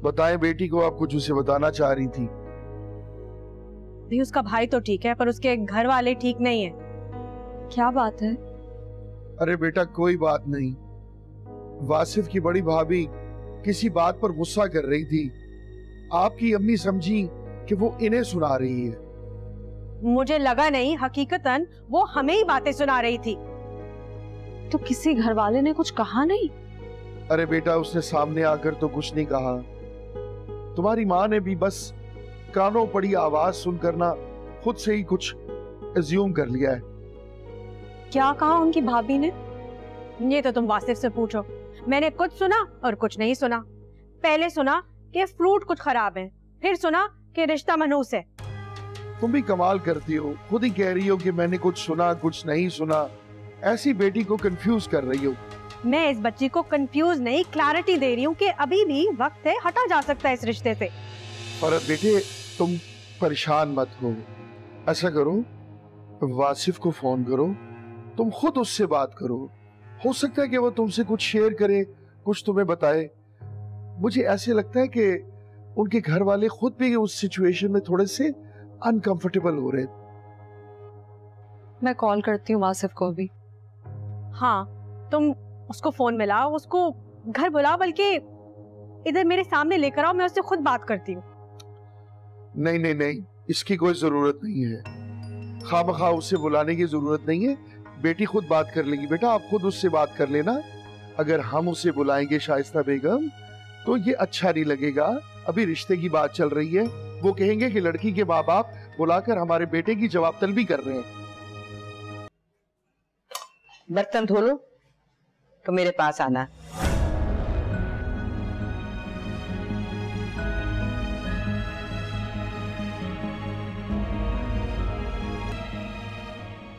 बताएं बेटी को, आप कुछ उसे बताना चाह रही थी। नहीं, उसका भाई तो ठीक है पर उसके घर वाले ठीक नहीं है। क्या बात है? अरे बेटा कोई बात नहीं, वासिफ की बड़ी भाभी किसी बात पर गुस्सा कर रही थी। आपकी अम्मी समझी कि वो इन्हें सुना रही है। मुझे लगा नहीं, हकीकतन वो हमें ही बातें सुना रही थी। तो किसी घर वाले ने कुछ कहा नहीं? अरे बेटा उसने सामने आकर तो कुछ नहीं कहा। तुम्हारी माँ ने भी बस कानों पड़ी आवाज सुनकर ना खुद से ही कुछ अज्यूम कर लिया है। क्या कहा उनकी भाभी ने? ये तो तुम वासिफ से पूछो। मैंने कुछ सुना और कुछ नहीं सुना। पहले सुना कि फ्रूट कुछ खराब है, फिर सुना कि रिश्ता मनहूस है। तुम भी कमाल करती हो, खुद ही कह रही हो कि मैंने कुछ सुना कुछ नहीं सुना। ऐसी बेटी को कंफ्यूज कर रही हो। मैं इस बच्ची को कंफ्यूज नहीं, क्लैरिटी दे रही हूँ कि अभी भी वक्त है, हटा जा सकता है इस रिश्ते से। फरहत बेटे तुम परेशान मत हो, ऐसा करो वासिफ को फोन करो, तुम खुद उससे बात करो। हो सकता है कि वो तुमसे कुछ शेयर करे, कुछ तुम्हें बताए। मुझे ऐसे लगता है कि उनके घर वाले खुद भी उस सिचुएशन में थोड़े से अनकंफर्टेबल हो रहे। मैं कॉल करती हूँ वासिफ को भी। हाँ तुम उसको फोन मिलाओ, उसको घर बुलाओ, बल्कि इधर मेरे सामने लेकर आओ, मैं उससे खुद बात करती हूँ। नहीं नहीं नहीं, इसकी कोई जरूरत नहीं है, खामखा उसे बुलाने की जरूरत नहीं है। बेटी खुद बात कर लेगी। बेटा आप खुद उससे बात कर लेना। अगर हम उसे बुलाएंगे शाइस्ता बेगम तो ये अच्छा नहीं लगेगा। अभी रिश्ते की बात चल रही है, वो कहेंगे कि लड़की के माँ बाप बुलाकर हमारे बेटे की जवाब तलबी कर रहे हैं। बर्तन धो लो तो मेरे पास आना।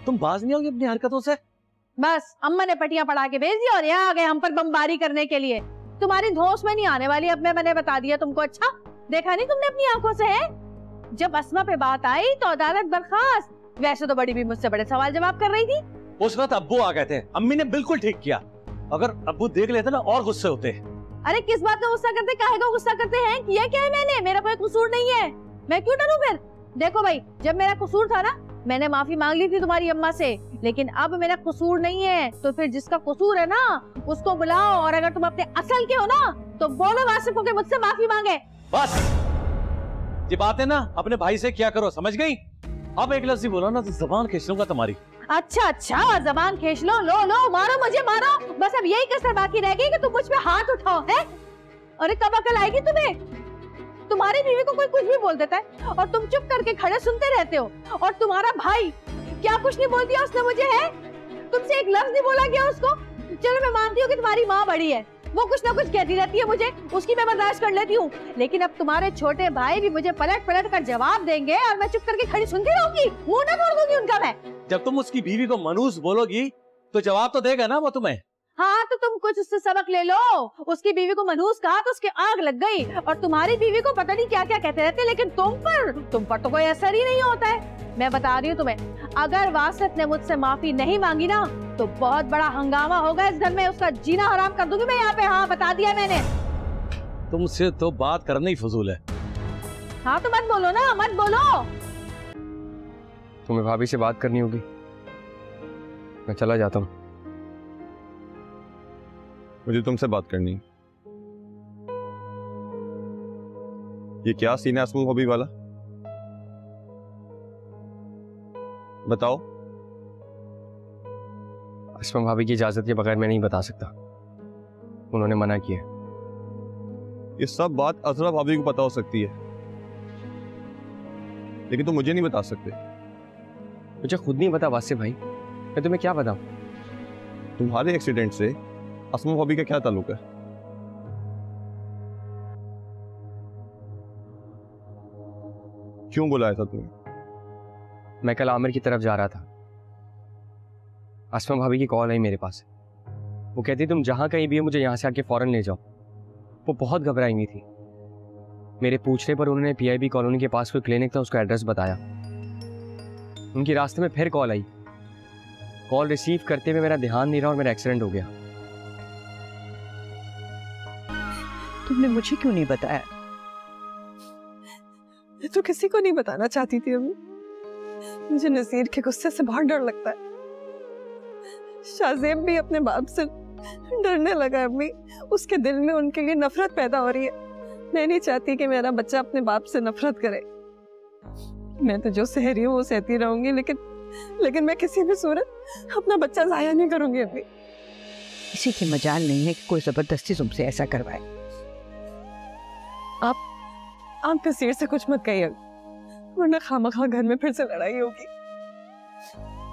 तुम बाज नहीं होगी अपनी हरकतों से? बस अम्मा ने पटिया पढ़ा के भेज दी और यहाँ आ गए हम पर बमबारी करने के लिए। तुम्हारी धौंस में नहीं आने वाली, अब मैंने बता दिया तुमको। अच्छा देखा नहीं तुमने अपनी आंखों से है? जब अस्मा पे बात आई तो अदालत बर्खास्त। वैसे तो बड़ी भी मुझसे बड़े सवाल जवाब कर रही थी। उस वक्त अब्बू आ गए थे, अम्मी ने बिल्कुल ठीक किया। अगर अब्बू देख लेते ना और गुस्से होते। अरे किस बात का गुस्सा करते, काहे का गुस्सा करते हैं? किया क्या है मैंने? मेरा कोई कसूर नहीं है, मैं क्यों डरूं फिर? देखो भाई, जब मेरा कसूर था ना मैंने माफी मांग ली थी तुम्हारी अम्मा से, लेकिन अब मेरा कसूर नहीं है। तो फिर जिसका कसूर है ना उसको बुलाओ, और अगर तुम अपने असल के हो ना तो बोलो वासिफ को कि मुझसे माफी मांगे। बस ये बात है ना अपने भाई से क्या करो, समझ गई? अब एक लफ्ज़ बोला ना तो जबान खींच लूंगा तुम्हारी। अच्छा जबान खींच लो, लो मारो मुझे, मारो। बस अब यही कसर बाकी रह गई कि तुम मुझ पे हाथ उठाओ है। अरे कब अकल आएगी तुम्हें? तुम्हारी बीवी को कोई कुछ भी बोल देता है और तुम चुप करके खड़े सुनते रहते हो। और तुम्हारा भाई क्या कुछ नहीं बोल दिया उसने मुझे है? तुमसे एक लफ्ज नहीं बोला गया उसको? चलो मैं मानती हूँ कि तुम्हारी माँ बड़ी है, वो कुछ ना कुछ कहती रहती है मुझे, उसकी मैं बर्दाश्त कर लेती हूँ। लेकिन अब तुम्हारे छोटे भाई भी मुझे पलट पलट कर जवाब देंगे और मैं चुप करके खड़ी सुनती रहूंगी, मुंह ना तोड़ दूंगी उनका मैं। जब तुम उसकी बीवी को मनूस बोलोगी तो जवाब तो देगा ना वो तुम्हें। हाँ तो तुम कुछ उससे सबक ले लो। उसकी बीवी को मनहूस कहा तो उसकी आग लग गई, और तुम्हारी बीवी को पता नहीं क्या क्या कहते रहते, लेकिन तुम पर तो कोई असर ही नहीं होता है। मैं बता रही हूँ तुम्हें, अगर वासिफ ने मुझसे माफी नहीं मांगी ना तो बहुत बड़ा हंगामा होगा इस घर में, उसका जीना हराम कर दूंगी मैं यहाँ पे। हाँ बता दिया मैंने। तुमसे तो बात करना ही फजूल है। हाँ तो मत बोलो ना, मत बोलो। तुम्हें भाभी से बात करनी होगी, मैं चला जाता हूँ। मुझे तुमसे बात करनी। ये क्या सीन है अस्मा भाभी वाला? बताओ। अस्मा भाभी की इजाजत के बगैर मैं नहीं बता सकता, उन्होंने मना किया। ये सब बात अजरा भाभी को पता हो सकती है, लेकिन तुम मुझे नहीं बता सकते। मुझे खुद नहीं पता वासिफ भाई, मैं तुम्हें क्या बताऊं? तुम्हारे एक्सीडेंट से अस्मा भाभी का क्या ताल्लुक है? क्यों बुलाया था तुम्हें? मैं कल आमिर की तरफ जा रहा था, अस्मा भाभी की कॉल आई मेरे पास। वो कहती तुम जहां कहीं भी हो मुझे यहां से आके फौरन ले जाओ। वो बहुत घबराई हुई थी। मेरे पूछने पर उन्होंने पीआईबी कॉलोनी के पास कोई क्लिनिक था उसका एड्रेस बताया। उनकी रास्ते में फिर कॉल आई। कॉल रिसीव करते हुए मेरा ध्यान नहीं रहा और मेरा एक्सीडेंट हो गया। तुमने मुझे क्यों नहीं बताया? मैं तो किसी को नहीं बताना चाहती थी अम्मी। मुझे नसीर के गुस्से से बहुत डर लगता है। शाज़ेब भी अपने बाप से डरने लगा अम्मी। उसके दिल में उनके लिए नफरत पैदा हो रही है। मैं नहीं चाहती कि मेरा बच्चा अपने बाप से नफरत करे। मैं तो जो सह रही हूँ वो सहती रहूंगी, लेकिन मैं किसी भी सूरत अपना बच्चा जाया नहीं करूंगी अम्मी। किसी की मजाल नहीं है कि कोई जबरदस्ती तुमसे ऐसा करवाए। आप नसीर से कुछ मत कहिए, वरना खामखा घर में फिर से लड़ाई होगी।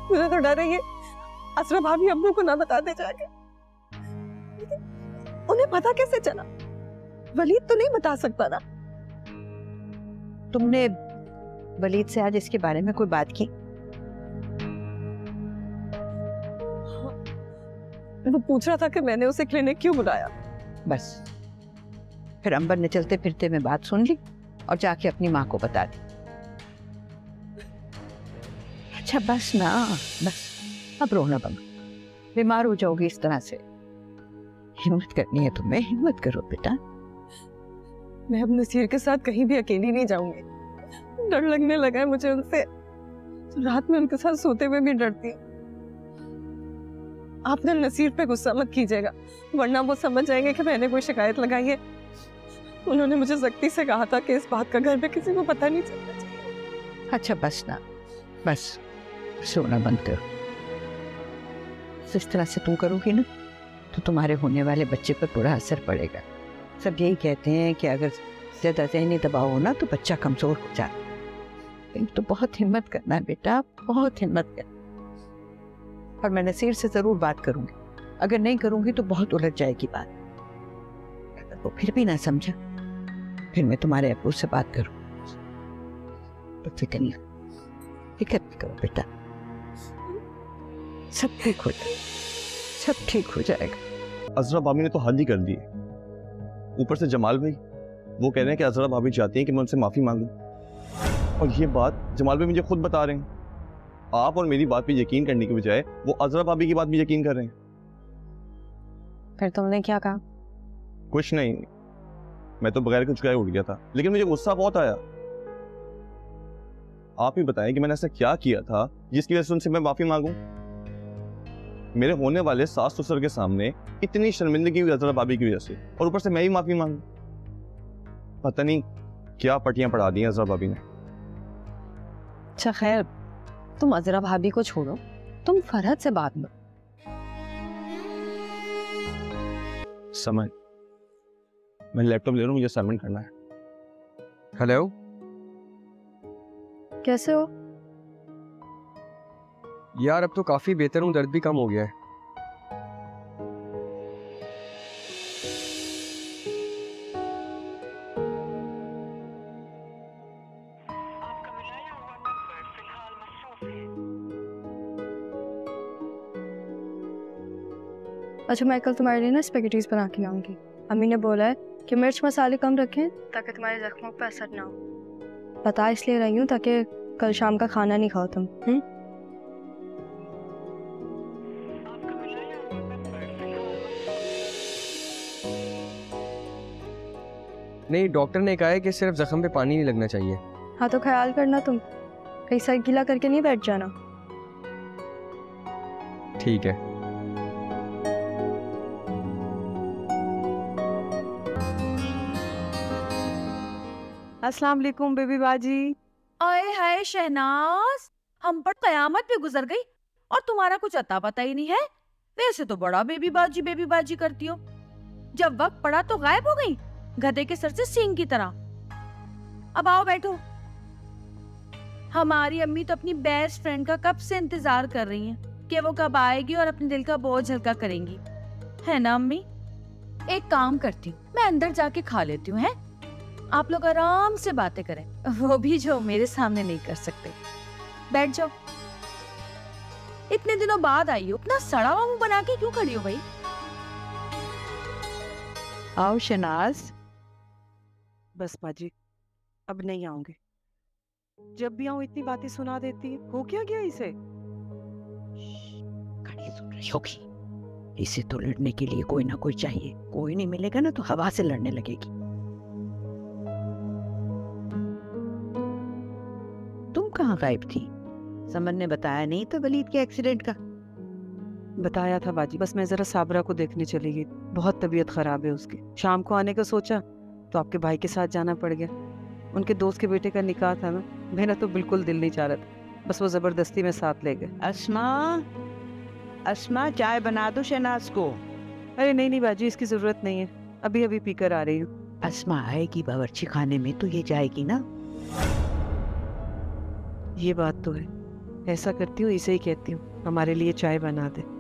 मुझे तो डर है असरा भाभी अब्बू को ना बता दे जाके। उन्हें पता कैसे चला? वलीद तो नहीं बता सकता ना। तुमने वलीद से आज इसके बारे में कोई बात की? वो पूछ रहा था कि मैंने उसे क्लिनिक क्यों बुलाया। बस फिर अंबर ने चलते फिरते में बात सुन ली और जाके अपनी माँ को बता दी। अच्छा बस ना, बस अब रोना बंद। बीमार हो जाओगी इस तरह से। हिम्मत करनी है तुम्हें, हिम्मत करो बेटा। मैं अब नसीर के साथ कहीं भी अकेली नहीं जाऊंगी। डर लगने लगा है मुझे उनसे। रात में उनके साथ सोते हुए भी डरती हूँ। आपने नसीर पे गुस्सा मत कीजिएगा, वरना वो समझ जाएंगे कि मैंने कोई शिकायत लगाई है। उन्होंने मुझे सख्ती से कहा था कि इस बात का घर में किसी को पता नहीं चलना चाहिए। अच्छा बस ना, बस सोना बंद करो। इस तरह से तुम करोगी ना तो तुम्हारे होने वाले बच्चे पर बुरा असर पड़ेगा। सब यही कहते हैं कि अगर ज्यादा ज़हनी दबाव हो ना तो बच्चा कमजोर हो जाता है। तो बहुत हिम्मत करना है बेटा, बहुत हिम्मत करना। और मैं नसीर से जरूर बात करूंगी। अगर नहीं करूंगी तो बहुत उलझ जाएगी बात। अगर वो फिर भी ना समझा फिर मैं तुम्हारे अब्बू से बात करूँ। तो फिक्र नहीं करो बेटा, सब ठीक हो जाएगा, सब ठीक हो जाएगा। अजरा भाभी ने तो हद ही कर दी है। ऊपर से जमाल भाई वो कह रहे हैं कि अजरा भाभी चाहती हैं कि मैं उनसे माफी मांगूं, और ये बात जमाल भाई मुझे खुद बता रहे हैं। आप और मेरी बात पे यकीन करने के बजाय वो अजरा भाभी की बात भी यकीन कर रहे हैं। फिर तुमने क्या कहा? कुछ नहीं, मैं तो बगैर कुछ कहे उठ गया था, लेकिन मुझे गुस्सा बहुत आया। आप ही बताएं कि मैंने ऐसा क्या किया था जिसकी वजह से उनसे मैं माफी मांगूं। मेरे होने वाले सास ससुर के सामने इतनी शर्मिंदगी हुई अजरा भाभी की वजह से, और ऊपर से मैं ही माफी मांगू। पता नहीं क्या पटियां पढ़ा दी अजरा भाभी ने। अच्छा खैर, तुम अजरा भाभी को छोड़ो, तुम फरहत से बात करो। समझ, मैं लैपटॉप ले रहा हूँ, मुझे असाइनमेंट करना है। हेलो, कैसे हो? यार अब तो काफी बेहतर हूँ, दर्द भी कम हो गया है। अच्छा मैं कल तुम्हारे लिए ना स्पेगेटीज बना के लाऊंगी। अम्मी ने बोला है कि मिर्च मसाले कम रखें ताकि तुम्हारे जख्मों पर असर ना हो। बता इसलिए रही हूँ ताकि कल शाम का खाना नहीं खाओ तुम। नहीं, डॉक्टर ने कहा है कि सिर्फ जख्म पे पानी नहीं लगना चाहिए। हाँ तो ख्याल करना तुम, कहीं सर गीला करके नहीं बैठ जाना। ठीक है। अस्सलाम वालेकुम बेबी बाजी। आए हाय शहनाज, हम पर कयामत पे गुजर गई और तुम्हारा कुछ अता पता ही नहीं है। वैसे तो बड़ा बेबी बाजी करती हो, जब वक्त पड़ा तो गायब हो गई, गधे के सर से सींग की तरह। अब आओ बैठो। हमारी अम्मी तो अपनी बेस्ट फ्रेंड का कब से इंतजार कर रही हैं कि वो कब आएगी और अपने दिल का बोझ हल्का करेंगी, है ना अम्मी? एक काम करती हूँ, मैं अंदर जाके खा लेती हूँ, है? आप लोग आराम से बातें करें, वो भी जो मेरे सामने नहीं कर सकते। बैठ जाओ। इतने दिनों बाद आई हो, अपना सड़ा हुआ मुंह बना के क्यों खड़ी हो भाई? आओ शनाज। बस बाजी, अब नहीं आऊंगी। जब भी आऊं इतनी बातें सुना देती है। हो क्या गया इसे? गाड़ी सुन रही होगी। इसे तो लड़ने के लिए कोई ना कोई चाहिए। कोई नहीं मिलेगा ना तो हवा से लड़ने लगेगी। कहाँ गायब थी? समन ने बताया नहीं था वलीद के एक्सीडेंट का? बताया था बाजी, बस मैं जरा साबरा को देखने चली गई। बहुत तबीयत खराब है उसकी। शाम को आने का सोचा तो आपके भाई के साथ जाना पड़ गया। उनके दोस्त के बेटे का निकाह था ना, मेरा तो बिल्कुल दिल नहीं चाह रहा था, बस वो जबरदस्ती में साथ ले गए। अस्मा, अस्मा चाय बना दो शहनाज को। अरे नहीं नहीं बाजी, इसकी जरूरत नहीं है, अभी अभी पीकर आ रही हूँ। अस्मा आएगी बावर्ची खाने में तो ये जाएगी ना। ये बात तो है, ऐसा करती हूँ, इसे ही कहती हूँ हमारे लिए चाय बना दे।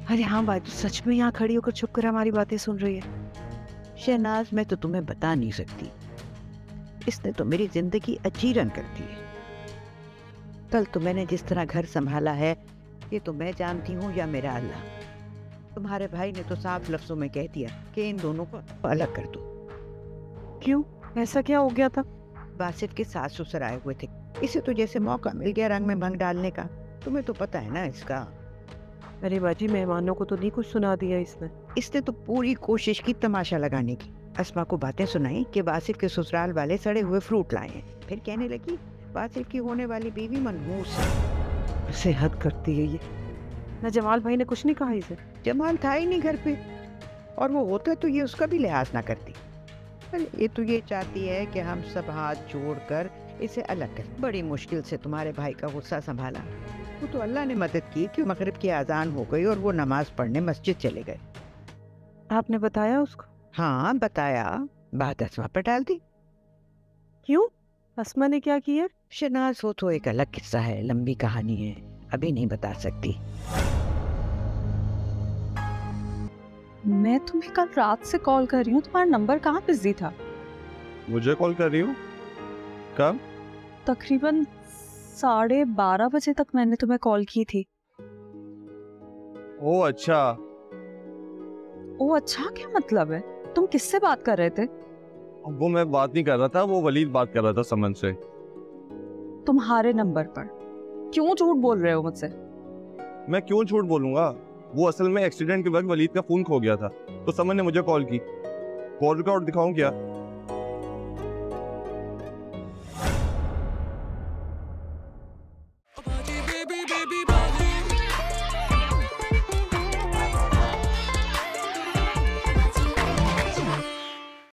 अरे हाँ बाजू, सच में यहाँ खड़ी होकर छुप कर हमारी बातें सुन रही है। शहनाज मैं तो तुम्हें बता नहीं सकती, इसने तो मेरी जिंदगी अजीरन कर दी है। कल तो मैंने जिस तरह घर संभाला है ये तो मैं जानती हूँ या मेरा अल्लाह। तुम्हारे भाई ने तो साफ लफ्जों में कह दिया कि इन दोनों को अलग कर दो। क्यों, ऐसा क्या हो गया था? बासिफ के सास ससुर आए हुए थे, इसे तो जैसे मौका मिल गया रंग में भंग डालने का। तुम्हें तो पता है ना इसका। अरे बाजी, मेहमानों को तो नहीं कुछ सुना दिया इसने तो पूरी कोशिश की तमाशा लगाने की। अस्मा को बातें सुनाई कि बासिफ के ससुराल वाले सड़े हुए फ्रूट लाए हैं। फिर कहने लगी बासिफ की होने वाली बीवी मनहूस है। इसे हद करती है ये। ना जमाल भाई ने कुछ नहीं कहा इसे? जमाल था ही नहीं घर पे, और वो होता तो ये उसका भी लिहाज ना करती। अरे ये तो ये चाहती है कि हम सब हाथ जोड़कर इसे अलग कर। बड़ी मुश्किल से तुम्हारे भाई का गुस्सा संभाला। वो तो अल्लाह ने मदद की कि मगरिब की आजान हो गई और वो नमाज पढ़ने मस्जिद चले गए। आपने बताया उसको? हाँ बताया, बात अस्मा पर डाल दी। क्यों, अस्मा ने क्या किया? शहनाज वो तो एक अलग किस्सा है, लंबी कहानी है, अभी नहीं बता सकती। मैं तुम्हें कल रात से कॉल कर रही हूँ, तुम्हारा नंबर कहाँ बिजी था? मुझे कॉल कर रही हो? कब? तकरीबन 12:30 बजे तक मैंने तुम्हें कॉल की थी। ओह अच्छा। ओ अच्छा क्या मतलब है? तुम किससे बात कर रहे थे? वो मैं बात नहीं कर रहा था, वो वलीद बात कर रहा था समन से। तुम्हारे नंबर पर? क्यों झूठ बोल रहे हो मुझसे? मैं क्यों झूठ बोलूंगा, वो असल में एक्सीडेंट के वक्त वलीद का फोन खो गया था, तो समन ने मुझे कॉल की। कॉल रिकॉर्ड दिखाऊं क्या?